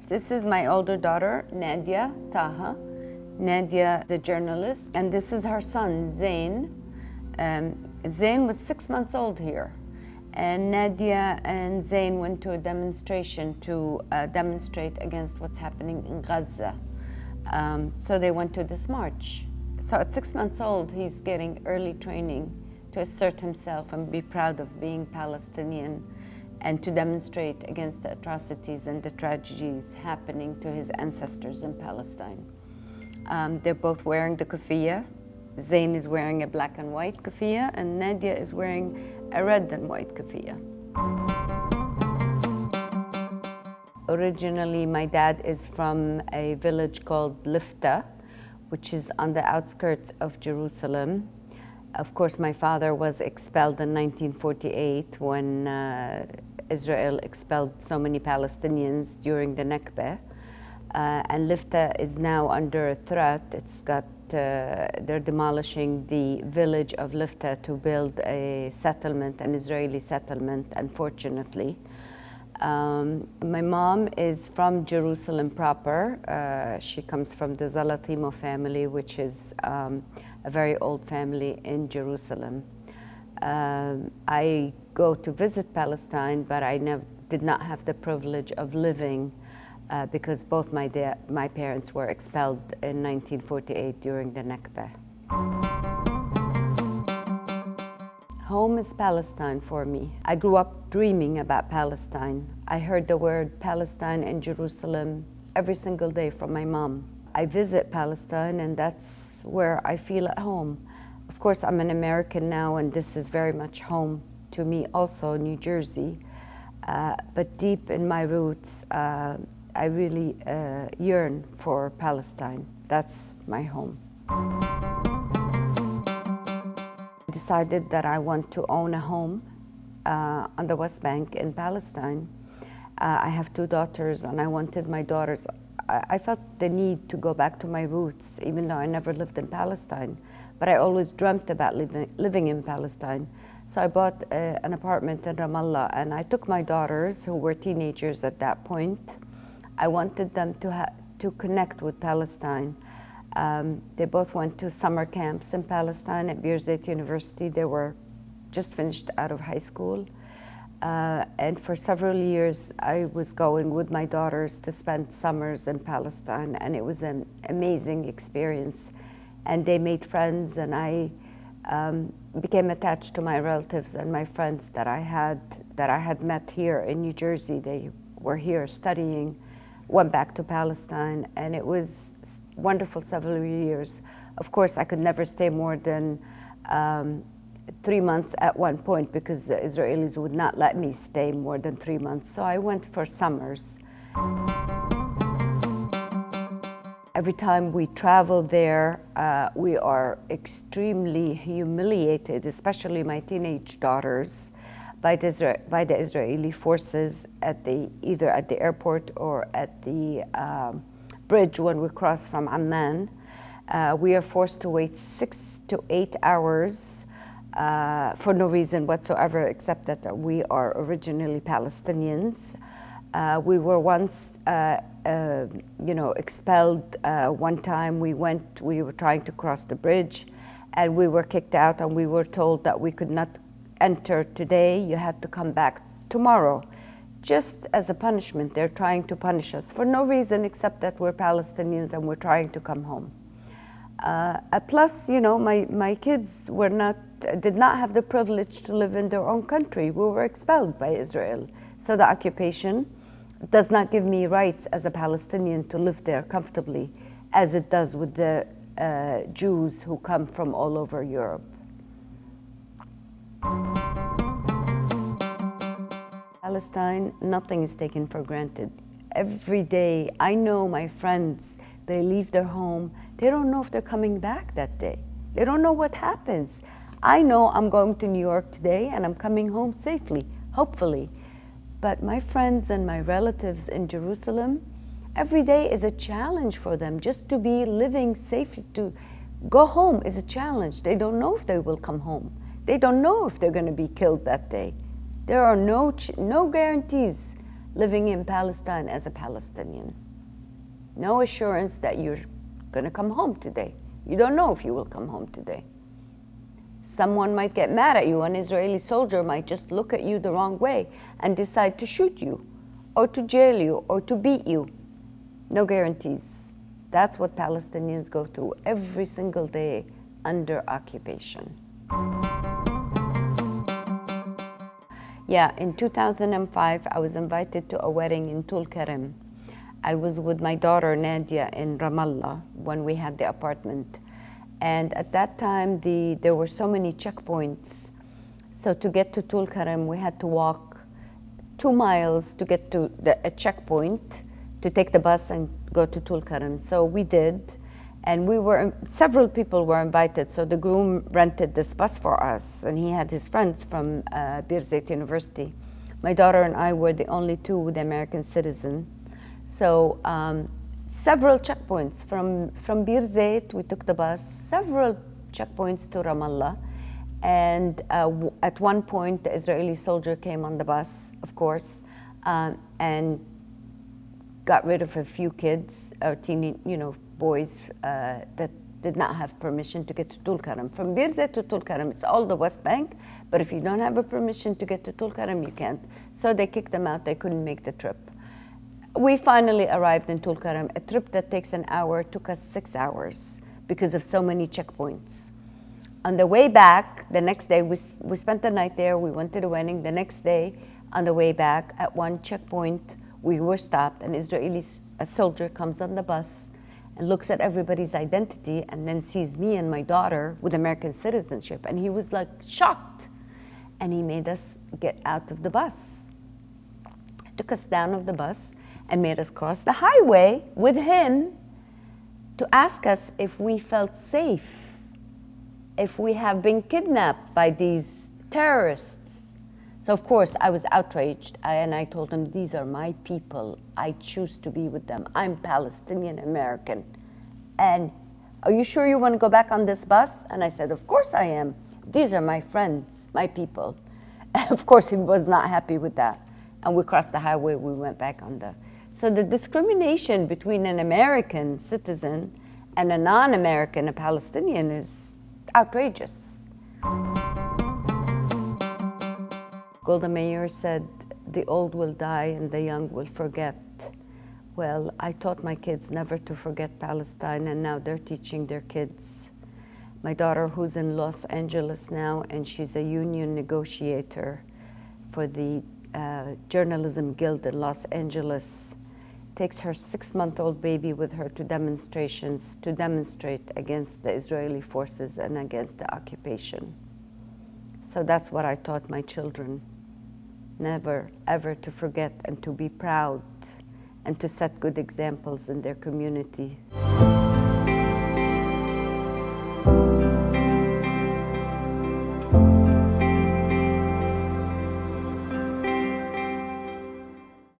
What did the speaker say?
This is my older daughter, Nadia Taha. Nadia, the journalist, and this is her son, Zain. Zain was 6 months old here, and Nadia and Zain went to a demonstration to demonstrate against what's happening in Gaza. So they went to this march. So at 6 months old, he's getting early training to assert himself and be proud of being Palestinian and to demonstrate against the atrocities and the tragedies happening to his ancestors in Palestine. They're both wearing the kufiya. Zain is wearing a black and white kufiya, and Nadia is wearing a red and white kufiya. Originally, my dad is from a village called Lifta, which is on the outskirts of Jerusalem. Of course, my father was expelled in 1948 when Israel expelled so many Palestinians during the Nakba. And Lifta is now under threat. They're demolishing the village of Lifta to build a settlement, an Israeli settlement, unfortunately. My mom is from Jerusalem proper. She comes from the Zalatimo family, which is a very old family in Jerusalem. I go to visit Palestine, but I did not have the privilege of living because both my parents were expelled in 1948 during the Nakba. Home is Palestine for me. I grew up dreaming about Palestine. I heard the word Palestine and Jerusalem every single day from my mom. I visit Palestine, and that's where I feel at home. Of course, I'm an American now, and this is very much home to me also, New Jersey. But deep in my roots, I really yearn for Palestine. That's my home. I decided that I want to own a home on the West Bank in Palestine. I have 2 daughters, and I wanted my daughters. I felt the need to go back to my roots, even though I never lived in Palestine. But I always dreamt about living in Palestine. So I bought an apartment in Ramallah, and I took my daughters, who were teenagers at that point. I wanted them to connect with Palestine. They both went to summer camps in Palestine at Birzeit University. They were just finished out of high school. And for several years, I was going with my daughters to spend summers in Palestine, and it was an amazing experience. And they made friends, and I became attached to my relatives and my friends that I had met here in New Jersey. They were here studying, went back to Palestine, and it was wonderful several years. Of course, I could never stay more than 3 months at one point because the Israelis would not let me stay more than 3 months. So I went for summers. Every time we travel there, we are extremely humiliated, especially my teenage daughters, by the Israeli forces either at the airport or at the bridge when we cross from Amman. We are forced to wait 6 to 8 hours for no reason whatsoever, except that we are originally Palestinians. We were once, expelled. One time we were trying to cross the bridge, and we were kicked out, and we were told that we could not enter today. You had to come back tomorrow. Just as a punishment, they're trying to punish us for no reason except that we're Palestinians and we're trying to come home. Plus, my kids did not have the privilege to live in their own country. We were expelled by Israel. So the occupation does not give me rights as a Palestinian to live there comfortably, as it does with the Jews who come from all over Europe. Palestine, nothing is taken for granted. Every day, I know my friends, they leave their home. They don't know if they're coming back that day. They don't know what happens. I know I'm going to New York today and I'm coming home safely, hopefully. But my friends and my relatives in Jerusalem, every day is a challenge for them. Just to be living safe, to go home is a challenge. They don't know if they will come home. They don't know if they're going to be killed that day. There are no guarantees. living in Palestine as a Palestinian. No assurance that you're going to come home today. You don't know if you will come home today. Someone might get mad at you. An Israeli soldier might just look at you the wrong way and decide to shoot you, or to jail you, or to beat you. No guarantees. That's what Palestinians go through every single day under occupation. Yeah, in 2005, I was invited to a wedding in Tulkarem. I was with my daughter Nadia in Ramallah when we had the apartment. And at that time, there were so many checkpoints. So to get to Tulkarem, we had to walk 2 miles to get to a checkpoint to take the bus and go to Tulkarem. So we did, and several people were invited. So the groom rented this bus for us, and he had his friends from Birzeit University. My daughter and I were the only two with American citizen. So several checkpoints from Birzeit, we took the bus, several checkpoints to Ramallah. And at one point, the Israeli soldier came on the bus, of course, and got rid of a few kids, or boys that did not have permission to get to Tulkarem. From Birzeit to Tulkarem, it's all the West Bank, but if you don't have a permission to get to Tulkarem, you can't. So they kicked them out. They couldn't make the trip. We finally arrived in Tulkarem. A trip that takes an hour took us 6 hours because of so many checkpoints. On the way back, the next day, we spent the night there. We went to the wedding. The next day, on the way back, at one checkpoint, we were stopped. An Israeli soldier comes on the bus and looks at everybody's identity and then sees me and my daughter with American citizenship. And he was like shocked. And he made us get out of the bus. Took us down of the bus and made us cross the highway with him to ask us if we felt safe, if we have been kidnapped by these terrorists. So of course I was outraged, and I told him, these are my people. I choose to be with them. I'm Palestinian American. And are you sure you want to go back on this bus? And I said, of course I am. These are my friends, my people. Of course he was not happy with that. And we crossed the highway, we went back on the... So the discrimination between an American citizen and a non-American, a Palestinian, is outrageous. Golda Meir said, the old will die and the young will forget. Well, I taught my kids never to forget Palestine, and now they're teaching their kids. My daughter, who's in Los Angeles now, and she's a union negotiator for the Journalism Guild in Los Angeles, takes her 6-month-old baby with her to demonstrations to demonstrate against the Israeli forces and against the occupation. So that's what I taught my children. Never, ever to forget, and to be proud, and to set good examples in their community.